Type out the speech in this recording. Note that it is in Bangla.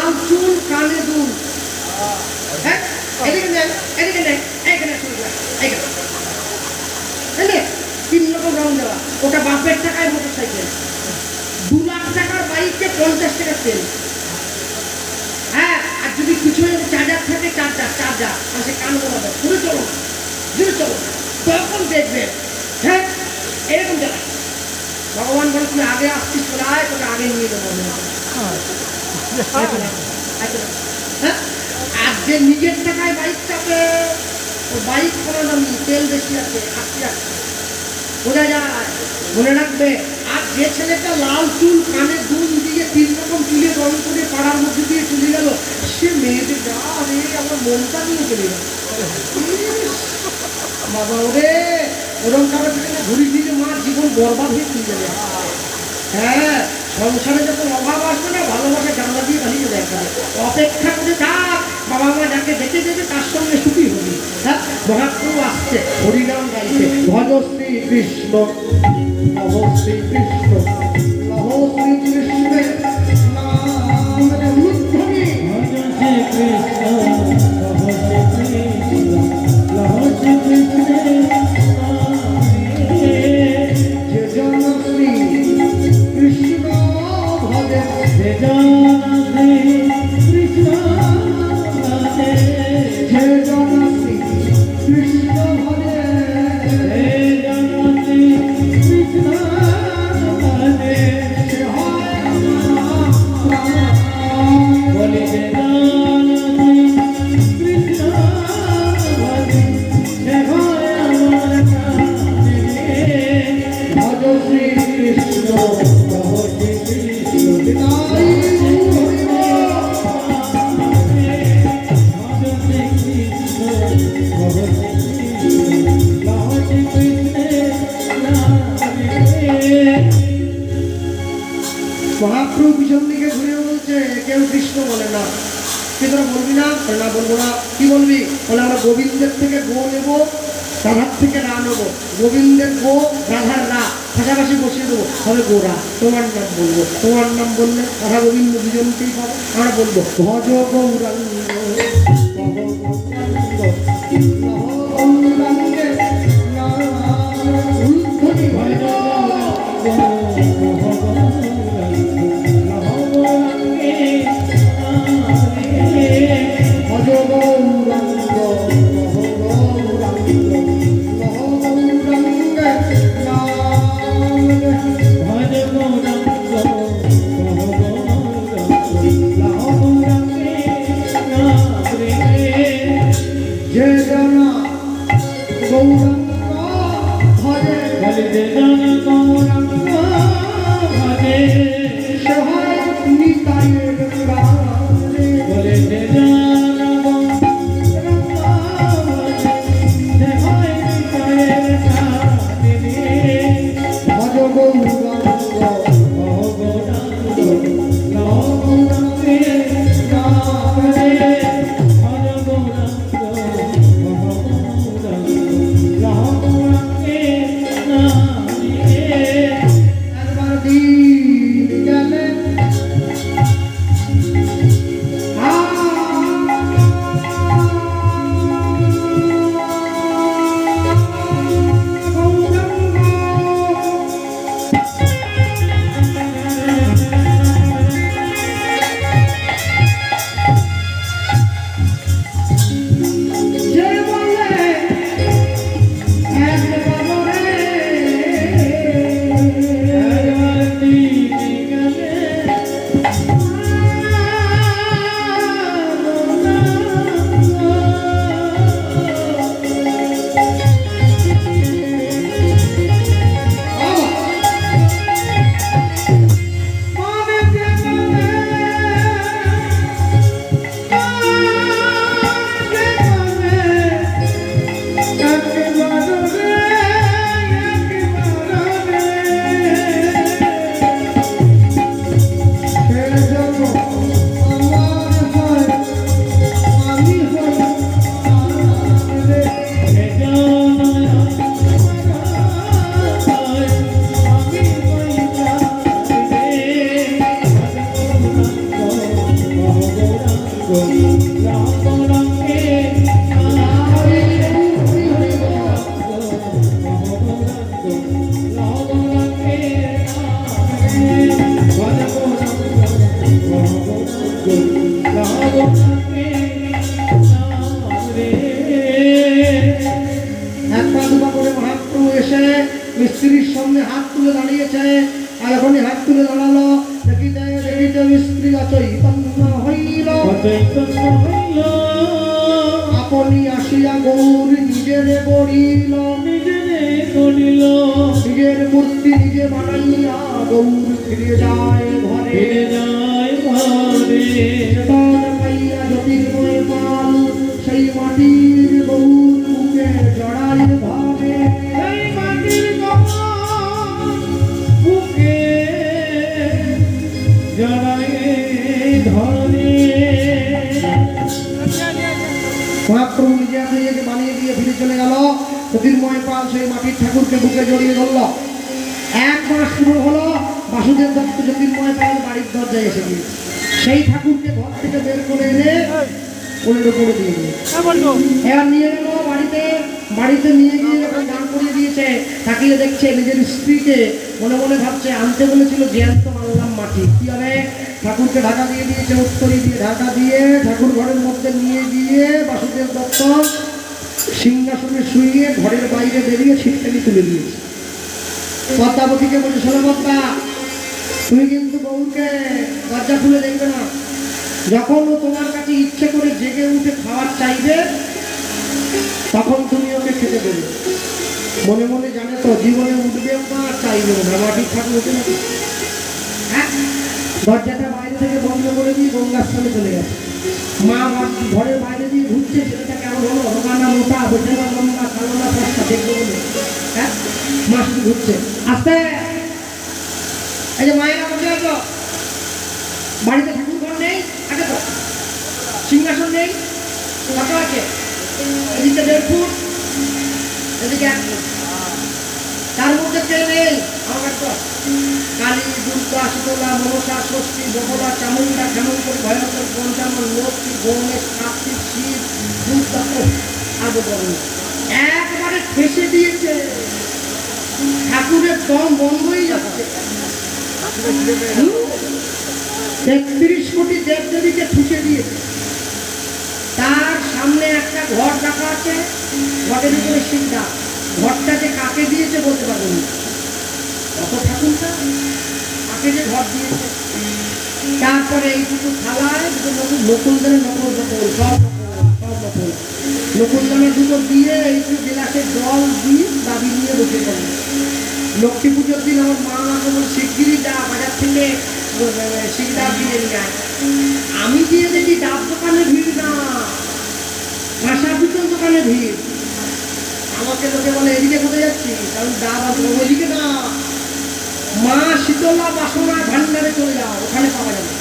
লাল চুল কানে দুল। হ্যাঁ এদিকে নেন, এদিকে নেন, এইখানে শুরু করে এইখানে 3 রকম রং দেওয়া। ওটা বাপের টাকায় মোটর সাইকেল, 2 লাখ টাকার বাইকে 50 টাকা তেল। হ্যাঁ আর যদি পিছনে চার্জার থাকে, চার্জার আর সে কান বলাবে ঘুরে চলো ঘুরে চলো, তখন দেখবেন। হ্যাঁ এরকম দেখায়। ভগবান বলে তুমি আগে আসছিস, চলে আয়, তোকে আগে নিয়ে দেবো। হ্যাঁ আর যে নিজের টাকায় বাইক চাপে, ও বাইক কোনো দামি, তেল বেশি আছে, আসতে আসছে বোঝা যায়। মনে রাখবে। আর যে ছেলেটা লাল চুল কানে দুল দিয়ে 3 রকম চুলে রং করে পাড়ার মধ্যে দিয়ে চলে গেল, সে মেয়েদের যা রে আমার মনটা নিয়ে চলে গেল। বাবা ওরে ওরম কারোর থেকে ঘুরি দিলে মা জীবন বরবাদ হয়ে চলে যাবে। হ্যাঁ সংসারে যখন অভাব আসবে না, ভালোবাসা জানলা দিয়ে বানিয়ে দেখা অপেক্ষা করে থাক, বাবা মা যাকে দেখে দেবে তার সঙ্গে সুখী হবি। হ্যাঁ মহাপ্রভু আসছে, হরিনাম গাইছে, ভজ শ্রী কৃষ্ণ নভ শ্রী কৃষ্ণ নভ শ্রী কৃষ্ণের নাম উদ্ধরি, ভজ শ্রী কৃষ্ণ নভ শ্রী কৃষ্ণ নভ শ্রী কৃষ্ণের যে জন শ্রী কৃষ্ণ ভজে, যে জন শ্রী কৃষ্ণ ভজে, যে জন শ্রী কৃষ্ণ ভজে, যে জন শ্রী কৃষ্ণ ভজে, সে হয় বলে যে জন শ্রী কৃষ্ণ ভজে, সে হয় আমার কাছে। ভজ শ্রী কৃষ্ণ ভজ শ্রী কৃষ্ণ মহাপ্রভু পিছন দিকে ঘুরে বলছে, কেউ কৃষ্ণ বলে না। তুই তোরা বলবি না? না বলবো না। কি বলবি? বলে আমরা গোবিন্দের থেকে গো নেবো, রাধার থেকে রা নেবো। গোবিন্দের গো, রাধার রা পাশাপাশি বসিয়ে দেবো, তবে গোরা। তোমার নাম বলবো, তোমার নাম বললে রাধা গোবিন্দ দুজনকেই পাবো। আমরা বলবো ভজ গৌরাঙ্গ যে জন এক পা দুপা করে মহাপ্রভু এসে মিস্ত্রির সামনে হাত তুলে দাঁড়িয়েছে। আর যখনই হাত তুলে দাঁড়ালো, দেখিতে দেখিতে মিস্ত্রি অচৈতন্য হইল। আপনি আসিয়া গৌর নিজের গড়িল, নিজের মূর্তি নিজে বানাইয়া গৌর ফিরে যায় ঘরে। চেতন পাইয়া জ্যোতির্ময় পাল সেই মাটির গৌর বুকে জড়াই ভাবে। মহাপ্রভু নিজে নিজেকে বানিয়ে দিয়ে ফিরে চলে গেল। জ্যোতির্ময় পাল সেই মাটির ঠাকুরকে বুকে জড়িয়ে ধরল। এক মাস শুরু হলো, বাসুদেব দত্ত জ্যোতির্ময় পাল বাড়ির দরজায় এসে গিয়ে সেই ঠাকুরকে ঘর থেকে বের করে এনে কোলের উপরে দিয়ে দিল। এবার নিয়ে গেল বাড়িতে। বাড়িতে নিয়ে গিয়ে যখন দান করিয়ে দিয়েছে, তাকিয়ে দেখছে নিজের স্ত্রীকে। মনে মনে ভাবছে, আনতে বলেছিল জ্যান্ত, আনলাম মাটি, কি হবে। ঠাকুরকে ঢাকা দিয়ে দিয়েছে, উত্তরি দিয়ে ঢাকা দিয়ে ঠাকুর ঘরের মধ্যে নিয়ে গিয়ে বাসুদেব দত্ত সিংহাসনে শুইয়ে ঘরের বাইরে বেরিয়ে ছিটকানি তুলে দিয়েছে। পদ্মাবতীকে বলছে, শোনো পদ্মা, তুমি কিন্তু বউকে দরজা খুলে দেখবে না। যখন ও তোমার কাছে ইচ্ছে করে জেগে উঠে খাবার চাইবে, তখন তুমি ওকে খেতে দেবে। মনে মনে জানে তো জীবনে উঠবেও না, চাইবেও না, মাটির ঠাকুর উঠে না। হ্যাঁ, দরজাটা বাইরে থেকে বন্ধ করে দিয়ে গঙ্গার স্থানে চলে গেছে। মা ঘরের বাইরে দিয়ে ঘুরছে, ছেলেটা কেমন হলো, রোগানা মোটা, বেচারা লম্বা, কালো না ফর্সা, দেখবো বলে। হ্যাঁ, মা শুধু ঘুরছে। আস্তে, এই যে মায়েরা বসে আছো, বাড়িতে ঠাকুর ঘর নেই, আছে তো, সিংহাসন নেই, কত আছে, এদিকে 1.5 ফুট, এদিকে 1 ফুট, তার মধ্যে কে নেই? আমার তো কালী, দুর্গা, শীতলা, মনসা, ষষ্ঠী, বগলা, চামুন্ডা, ক্ষেমন্তর, ভয়ঙ্কর, পঞ্চামন, লক্ষ্মী, গণেশ, কার্তিক, শিব, দুর্গা, আগে বড় একবারে ফেসে দিয়েছে। ঠাকুরের দম বন্ধ হয়ে যাচ্ছে। 33 কোটি দেবদেবীকে ঠুসে দিয়েছে। তার সামনে একটা ঘর রাখা আছে, ঘরের উপরে শিবদা। ঘরটা যে কাকে দিয়েছে বলতে পারবো না। কত ঠাকুরটা কাকে যে ঘর দিয়েছে। তারপরে এইটুকু থালায় নকুলদানের নকল, সব নকল। নকুলদানের দুটো দিয়ে এইটুকু গেলাসে জল দিয়ে দাবি নিয়ে বসে পড়ে। লক্ষ্মী পুজোর দিন আমার মা আমাকে বলে, শিগগিরই যা বাজার থেকে শিবডাব কিনে নিয়ে আয়। আমি দিয়ে দেখি ডাব দোকানে ভিড় না, ভাষা পিছন দোকানে ভিড়। আমাকে লোকে বলে, এদিকে কোথায় যাচ্ছি? কারণ ডাব আসবো, ওইদিকে না, মা শীতলা বাসনা ভান্ডারে চলে যাও, ওখানে পাওয়া যাবে।